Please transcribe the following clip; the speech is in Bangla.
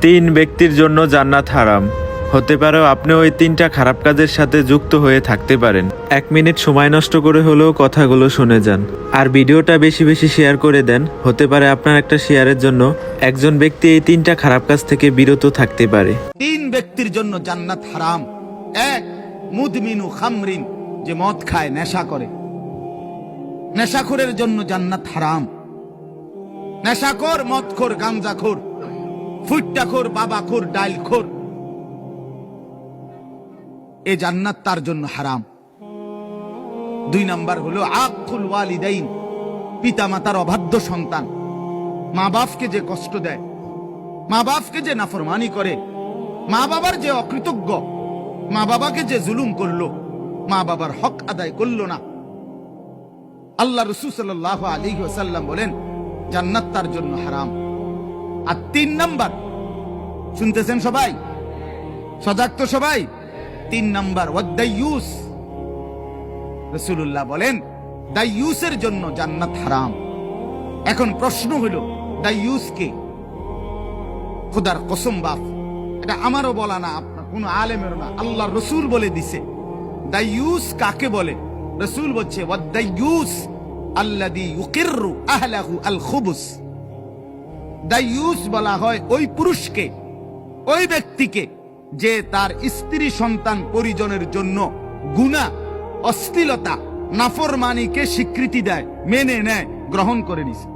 তিন ব্যক্তির জন্য জান্নাত হারাম। হতে পারে আপনি ওই তিনটা খারাপ কাজের সাথে যুক্ত হয়ে থাকতে পারেন। 1 মিনিট সময় নষ্ট করে হলেও কথাগুলো শুনে যান, আর ভিডিওটা বেশি বেশি শেয়ার করে দেন। হতে পারে আপনার একটা শেয়ারের জন্য একজন ব্যক্তি এই তিনটা খারাপ কাজ থেকে বিরত থাকতে পারে। 3 ব্যক্তির জন্য জান্নাত হারাম। 1, মুদমিনু খামরিন, যে মদ খায়, নেশা করে। নেশাখোরের জন্য জান্নাত হারাম। নেশাখোর, মদখোর, গাঞ্জাখোর, ফুট্টাখোর, বাবাখোর, ডাইলখোর, এ জান্নাত তার জন্য হারাম। 2 নাম্বার হলো আকুল ওয়ালিদাইন, পিতা মাতার অবাধ্য সন্তান। মা বাপকে যে কষ্ট দেয়, মা বাপকে যে নাফরমানি করে, মা বাবার যে অকৃতজ্ঞ, মা বাবাকে যে জুলুম করলো, মা বাবার হক আদায় করলো না। আল্লাহ রাসূল সাল্লাল্লাহু আলাইহি ওয়াসাল্লাম বলেন জান্নাত তার জন্য হারাম। আর 3 নাম্বার, শুনতেছেন সবাই? সজাগ তো সবাই? 3 নাম্বার ওয়াদাইয়ুস। রাসূলুল্লাহ বলেন দাইয়ুসের জন্য জান্নাত হারাম। এখন প্রশ্ন হলো দাইয়ুস কে? খোদার কসম বাপ, এটা আমারও বলা না, আপনার কোন আলেমেরও না, আল্লাহ রসুল বলে দিছে। দাইয়ুস কাকে বলে? রসুল বলছে ওয়াদাইয়ুস আল্লাযী ইউকিররু আহলাহু আল খুবুস। দাইয়ুস বলা হয় ওই পুরুষকে, ওই ব্যক্তিকে যে তার স্ত্রী সন্তান পরিজনের জন্য গুনাহ, অশ্লীলতা, নাফরমানিকে স্বীকৃতি দেয়, মেনে নেয়, গ্রহণ করে নিছে।